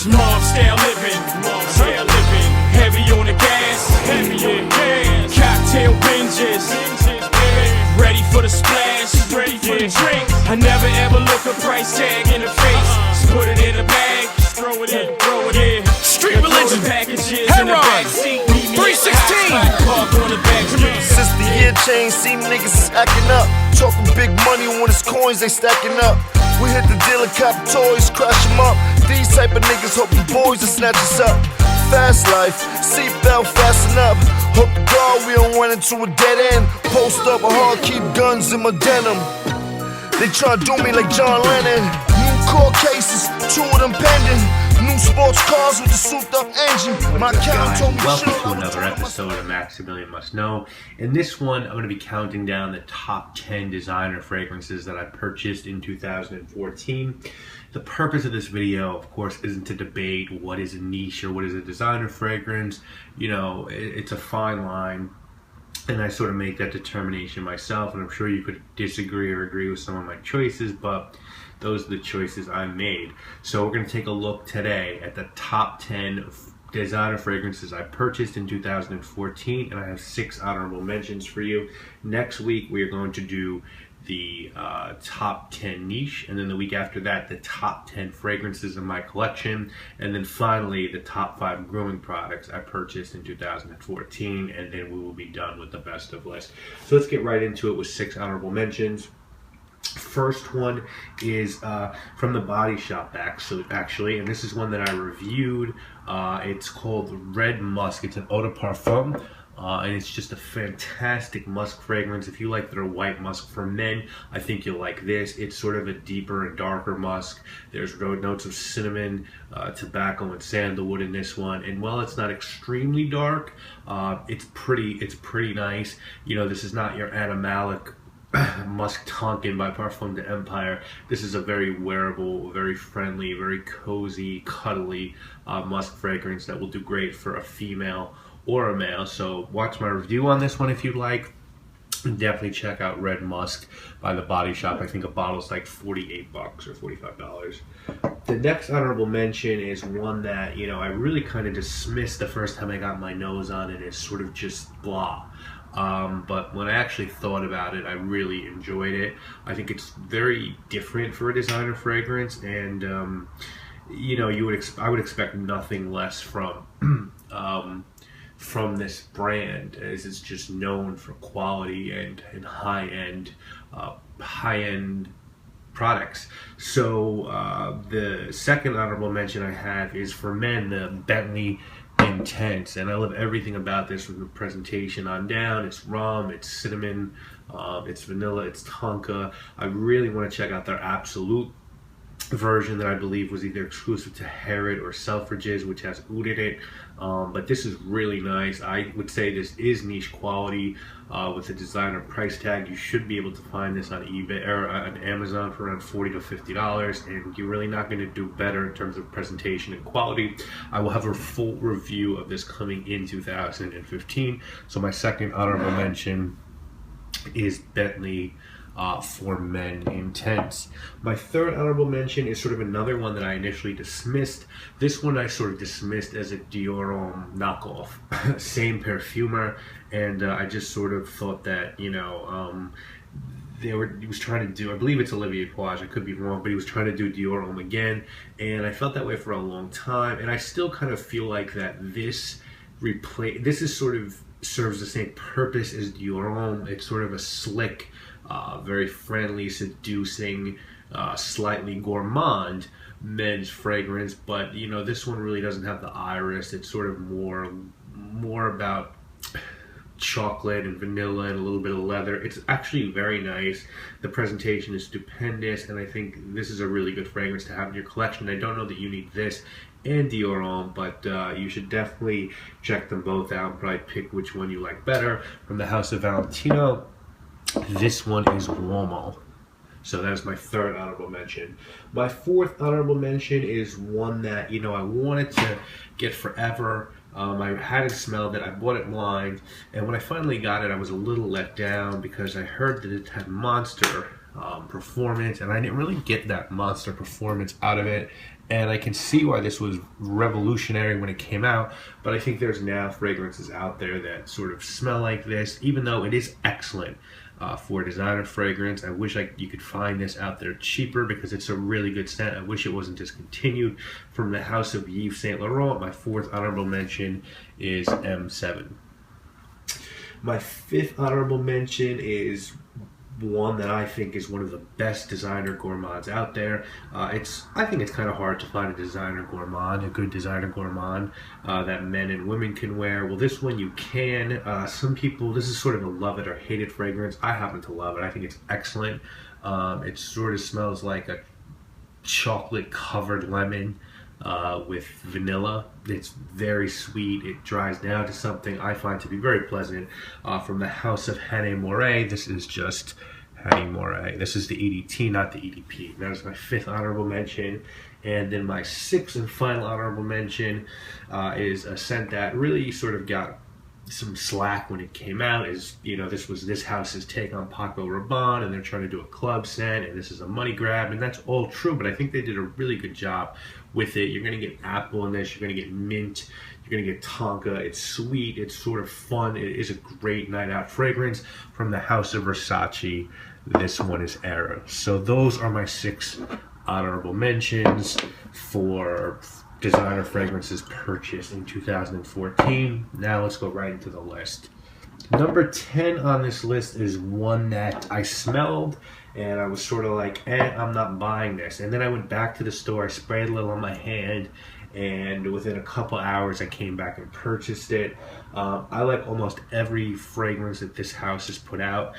Mob style living, heavy on the gas, cocktail binges, ready for the splash, ready for the drink. I never ever look a price tag in the face. Just put it in a bag, just throw it in. Street religion, packages Hey in the Ron, back seat. 316. Park on the back street. Since the year change, see niggas is acting up. Talking big money when it's coins, they stacking up. We hit the dealer, cop toys, crash them up. These type of niggas hope the boys will snatch us up. Fast life, seatbelt fasten up. Hope to God we don't run into a dead end. Post up a hard, keep guns in my denim. They try to do me like John Lennon. New court cases, 2 of them pending. New sports cars with the souped up engine. My account told me Welcome shit. to another episode of Maximilian Must Know. In this one, I'm going to be counting down the top 10 designer fragrances that I purchased in 2014. The purpose of this video, of course, isn't to debate what is a niche or what is a designer fragrance. You know, it's a fine line, and I sort of make that determination myself, and I'm sure you could disagree or agree with some of my choices, but those are the choices I made. So we're going to take a look today at the top 10 designer fragrances I purchased in 2014, and I have 6 honorable mentions for you. Next week we are going to do the top 10 niche, and then the week after that the top 10 fragrances in my collection, and then finally the top 5 grooming products I purchased in 2014, and then we will be done with the best of list. So let's get right into it with 6 honorable mentions. First one is from the Body Shop actually, and this is one that I reviewed. It's called Red Musk. It's an eau de parfum, and it's just a fantastic musk fragrance. If you like their white musk for men, I think you'll like this. It's sort of a deeper and darker musk. There's notes of cinnamon, tobacco, and sandalwood in this one. And while it's not extremely dark, it's pretty nice. You know, this is not your animalic Musk Tonkin by Parfum de Empire. This is a very wearable, very friendly, very cozy, cuddly musk fragrance that will do great for a female or a male. So watch my review on this one if you'd like. Definitely check out Red Musk by the Body Shop. I think a bottle's like $48 or $45. The next honorable mention is one that, you know, I really kind of dismissed the first time I got my nose on it as sort of just blah. But when I actually thought about it, I really enjoyed it. I think it's very different for a designer fragrance, and you know, I would expect nothing less from this brand, as it's just known for quality and high-end products. So the second honorable mention I have is for men, the Bentley Intense, and I love everything about this from the presentation on down. It's rum, it's cinnamon, it's vanilla, it's tonka. I really want to check out their Absolute version that I believe was either exclusive to Harrod or Selfridges, which has oud in it. But this is really nice. I would say this is niche quality with a designer price tag. You should be able to find this on eBay or on Amazon for around $40 to $50, and you're really not going to do better in terms of presentation and quality. I will have a full review of this coming in 2015. So my second honorable mention is Bentley for Men Intense. My third honorable mention is sort of another one that I initially dismissed. This one I sort of dismissed as a Dior knockoff. Same perfumer, and I just sort of thought that, you know, he was trying to do, I believe it's Olivier Poage, I could be wrong, but he was trying to do Dior Homme again, and I felt that way for a long time, and I still kind of feel like that this is sort of serves the same purpose as Dior Homme. It's sort of a slick, very friendly, seducing, slightly gourmand men's fragrance, but you know, this one really doesn't have the iris. It's sort of more about chocolate and vanilla and a little bit of leather. It's actually very nice. The presentation is stupendous, and I think this is a really good fragrance to have in your collection. I don't know that you need this and Dior Homme, but you should definitely check them both out and probably pick which one you like better. From the House of Valentino, this one is Uomo. So that is my third honorable mention. My fourth honorable mention is one that, you know, I wanted to get forever. I hadn't smelled it. I bought it blind, and when I finally got it, I was a little let down because I heard that it had monster performance, and I didn't really get that monster performance out of it. And I can see why this was revolutionary when it came out, but I think there's now fragrances out there that sort of smell like this, even though it is excellent for designer fragrance. I wish you could find this out there cheaper because it's a really good scent. I wish it wasn't discontinued. From the house of Yves Saint Laurent, my fourth honorable mention is M7. My fifth honorable mention is one that I think is one of the best designer gourmands out there. I think it's kind of hard to find a designer gourmand, a good designer gourmand that men and women can wear. Well, this one you can. Some people, this is sort of a love it or hate it fragrance. I happen to love it. I think it's excellent. It sort of smells like a chocolate covered lemon with vanilla. It's very sweet. It dries down to something I find to be very pleasant. From the house of Hanné Moret, this is just Hanné Moret. This is the EDT, not the EDP. That is my fifth honorable mention. And then my sixth and final honorable mention is a scent that really sort of got some slack when it came out. Is, you know, this was this house's take on Paco Rabanne, and they're trying to do a club scent, and this is a money grab, and that's all true, but I think they did a really good job with it. You're going to get apple in this, you're going to get mint, you're going to get tonka. It's sweet, it's sort of fun. It is a great night out fragrance. From the house of Versace, this one is Era. So those are my six honorable mentions for designer fragrances purchased in 2014. Now let's go right into the list. Number 10 on this list is one that I smelled and I was sort of like, I'm not buying this. And then I went back to the store, I sprayed a little on my hand, and within a couple hours I came back and purchased it. I like almost every fragrance that this house has put out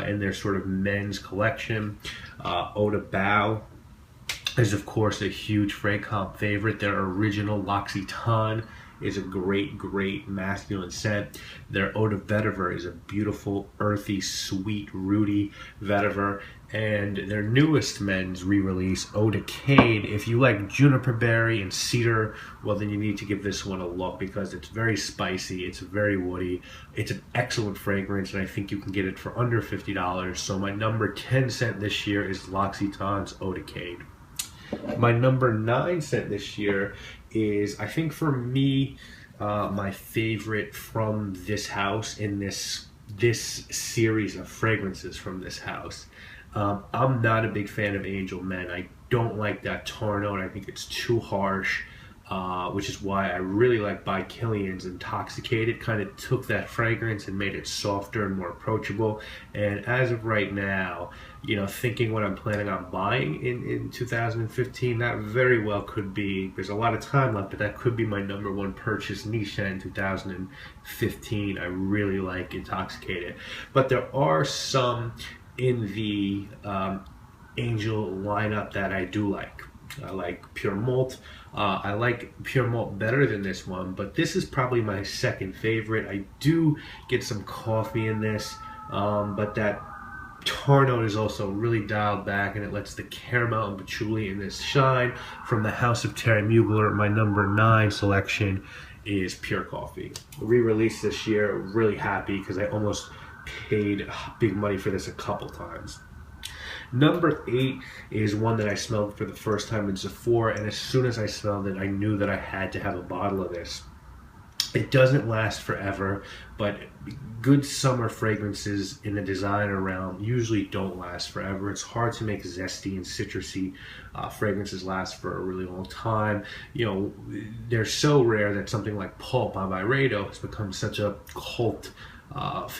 in their sort of men's collection. Eau de Bao is of course a huge Fragcomp favorite. Their original L'Occitane is a great masculine scent. Their Eau de Vetiver is a beautiful, earthy, sweet, rooty vetiver. And their newest men's re-release, Eau de Cade, if you like juniper berry and cedar, well then you need to give this one a look because it's very spicy, it's very woody, it's an excellent fragrance, and I think you can get it for under $50. So my number 10 scent this year is L'Occitane's Eau de Cade. My number 9 scent this year is, I think for me, my favorite from this house in this series of fragrances from this house. I'm not a big fan of Angel Men. I don't like that tar note. I think it's too harsh, which is why I really like By Kilian's Intoxicated. Kind of took that fragrance and made it softer and more approachable. And as of right now, you know, thinking what I'm planning on buying in 2015, that very well could be, there's a lot of time left, but that could be my number one purchase niche in 2015. I really like Intoxicated. But there are some in the Angel lineup that I do like. I like Pure Malt. I like Pure Malt better than this one, but this is probably my second favorite. I do get some coffee in this, but that tar note is also really dialed back, and it lets the caramel and patchouli in this shine. From the house of Thierry Mugler, my number 9 selection is Pure Coffee. Re-released this year, really happy because I almost paid big money for this a couple times. Number 8 is one that I smelled for the first time in Sephora, and as soon as I smelled it, I knew that I had to have a bottle of this. It doesn't last forever, but good summer fragrances in the designer realm usually don't last forever. It's hard to make zesty and citrusy fragrances last for a really long time. You know, they're so rare that something like Pulp by Byredo has become such a cult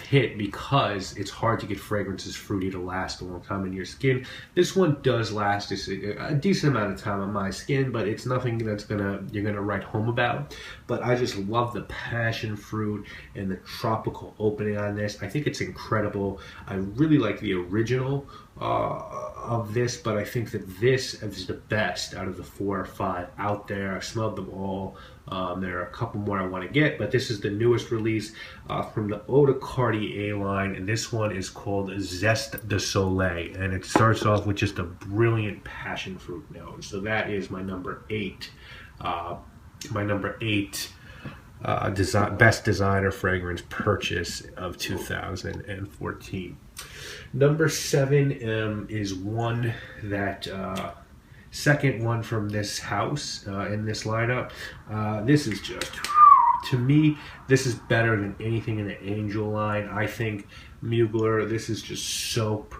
hit because it's hard to get fragrances fruity to last a long time in your skin. This one does last a decent amount of time on my skin, but it's nothing that's you're gonna write home about. But I just love the passion fruit and the tropical opening on this. I think it's incredible. I really like the original of this, but I think that this is the best out of the 4 or 5 out there. I've smelled them all. There are a couple more I want to get, but this is the newest release from the Eau de Cartier line, and this one is called Zeste de Soleil, and it starts off with just a brilliant passion fruit note. So that is my number 8. Best designer fragrance purchase of 2014. Number 7 is one that Second one from this house in this lineup. This is just, to me, this is better than anything in the Angel line. I think Mugler, this is just soap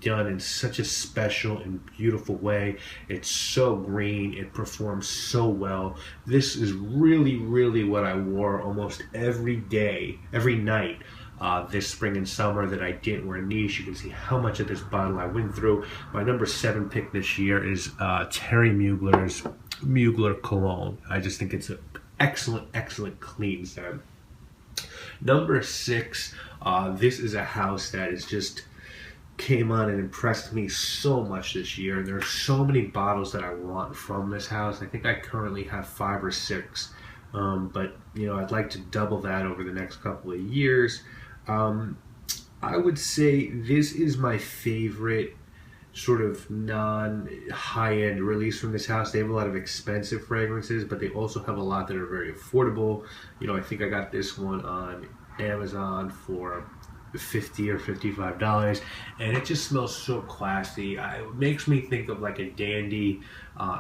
done in such a special and beautiful way. It's so green, it performs so well. This is really, really what I wore almost every day, every night this spring and summer that I didn't wear niche. You can see how much of this bottle I went through. My number 7 pick this year is Thierry Mugler's Mugler Cologne. I just think it's an excellent, excellent clean scent. Number 6, this is a house that is just came on and impressed me so much this year. And there are so many bottles that I want from this house. I think I currently have 5 or 6, but you know, I'd like to double that over the next couple of years. I would say this is my favorite sort of non-high-end release from this house. They have a lot of expensive fragrances, but they also have a lot that are very affordable. You know, I think I got this one on Amazon for $50 or $55, and it just smells so classy. It makes me think of like a dandy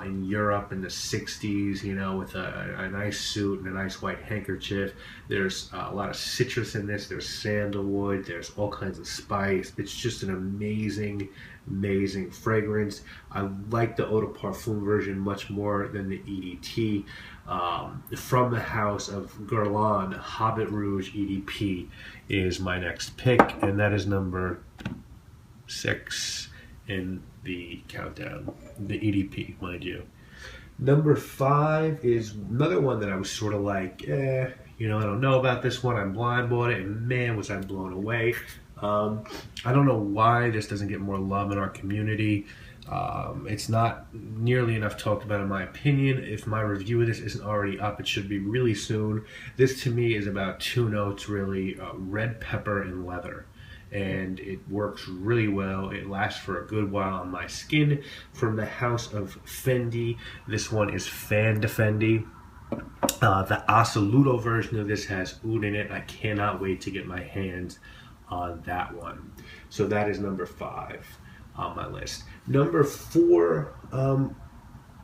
in Europe in the 60s, you know, with a nice suit and a nice white handkerchief. There's a lot of citrus in this. There's sandalwood. There's all kinds of spice. It's just an amazing, amazing fragrance. I like the Eau de Parfum version much more than the EDT. From the house of Guerlain, Hobbit Rouge EDP is my next pick, and that is number 6 in the countdown, the EDP, mind you. Number 5 is another one that I was sort of like, you know, I don't know about this one. I blind bought it, and man, was I blown away. I don't know why this doesn't get more love in our community. It's not nearly enough talked about in my opinion. If my review of this isn't already up, it should be really soon. This to me is about 2 notes really, red pepper and leather. And it works really well. It lasts for a good while on my skin. From the house of Fendi, this one is Fendi. The Assoluto version of this has oud in it. I cannot wait to get my hands on that one. So that is number 5 on my list. Number 4,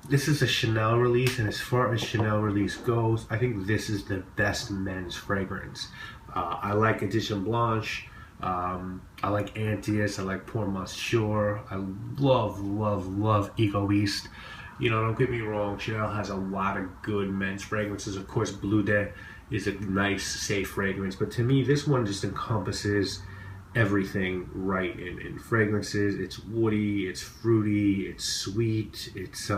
this is a Chanel release, and as far as Chanel release goes, I think this is the best men's fragrance. I like Edition Blanche. I like Antius. I like Pour Monsieur. I love, love, love Egoist. You know, don't get me wrong, Chanel has a lot of good men's fragrances. Of course, Bleu de is a nice, safe fragrance, but to me, this one just encompasses everything right in fragrances. It's woody, it's fruity, it's sweet, it's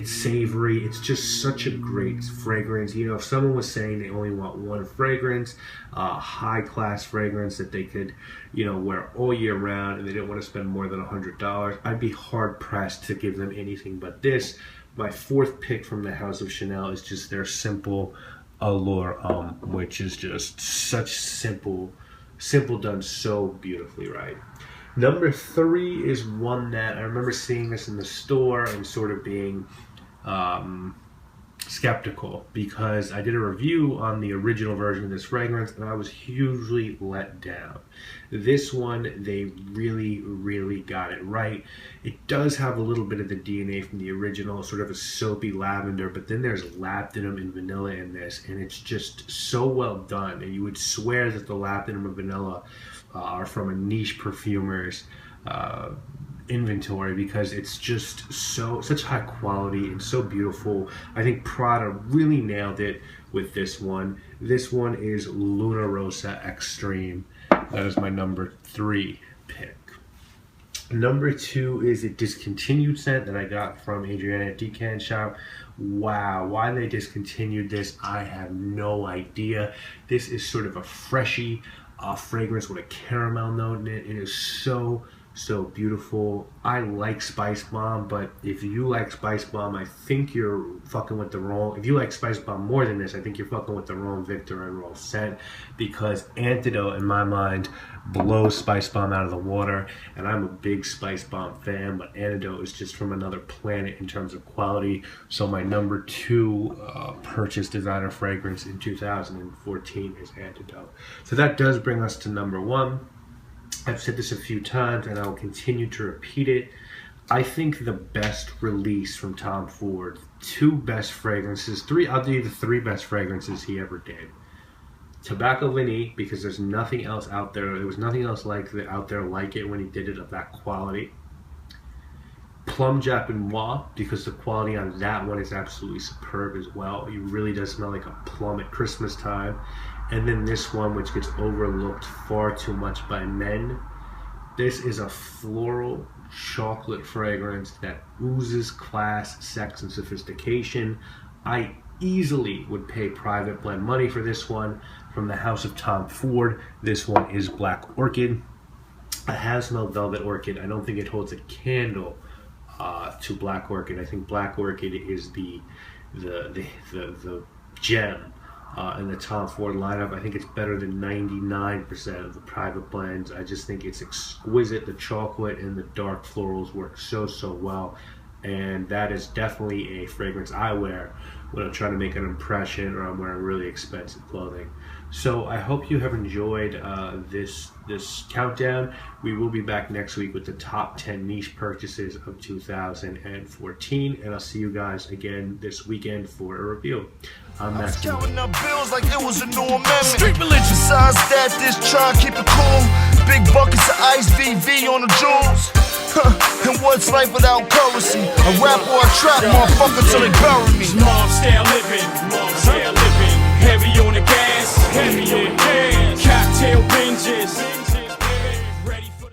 savory. It's just such a great fragrance. You know, if someone was saying they only want one fragrance, high class fragrance that they could, you know, wear all year round, and they didn't want to spend more than $100, I'd be hard pressed to give them anything but this. My 4th pick from the house of Chanel is just their Simple Allure, which is just such simple done so beautifully right. Number 3 is one that I remember seeing this in the store and sort of being skeptical, because I did a review on the original version of this fragrance and I was hugely let down. This one, they really, really got it right. It does have a little bit of the DNA from the original, sort of a soapy lavender, but then there's labdanum and vanilla in this, and it's just so well done. And you would swear that the labdanum and vanilla are from a niche perfumer's inventory, because it's just such high quality and so beautiful. I think Prada really nailed it with this one. This one is Luna Rossa Extreme. That is my number 3 pick. Number 2 is a discontinued scent that I got from Adriana at Decan Shop. Wow, why they discontinued this, I have no idea. This is sort of a freshy fragrance with a caramel note in it. It is so beautiful. I like Spice Bomb, but if you like Spice Bomb, I think you're fucking with the wrong. If you like Spice Bomb more than this, I think you're fucking with the wrong Viktor and Rolf scent, because Antidote, in my mind, blows Spice Bomb out of the water, and I'm a big Spice Bomb fan, but Antidote is just from another planet in terms of quality. So my number 2 purchased designer fragrance in 2014 is Antidote. So that does bring us to number 1. I've said this a few times and I will continue to repeat it. I think the best release from Tom Ford, 2 best fragrances, 3, I'll do the 3 best fragrances he ever did. Tobacco Vanille, because there's nothing else out there. There was nothing else out there like it when he did it of that quality. Plum Japanois, because the quality on that one is absolutely superb as well. It really does smell like a plum at Christmas time. And then this one, which gets overlooked far too much by men. This is a floral chocolate fragrance that oozes class, sex, and sophistication. I easily would pay private blend money for this one. From the house of Tom Ford, this one is Black Orchid. I have smelled Velvet Orchid. I don't think it holds a candle to Black Orchid. I think Black Orchid is the gem in the Tom Ford lineup. I think it's better than 99% of the private blends. I just think it's exquisite. The chocolate and the dark florals work so well, and that is definitely a fragrance I wear when I'm trying to make an impression or I'm wearing really expensive clothing. So I hope you have enjoyed this countdown. We will be back next week with the top 10 niche purchases of 2014, and I'll see you guys again this weekend for a review. I'm Maximilian. Counting up bills like it was a new amendment. Street religion. Besides that, this try keep it cool. Big buckets of ice, VV on the jewels. And what's life without currency? A rap or a trap, motherfucker, till they bury me. Mom style living, heavy on the gas, cocktail binges.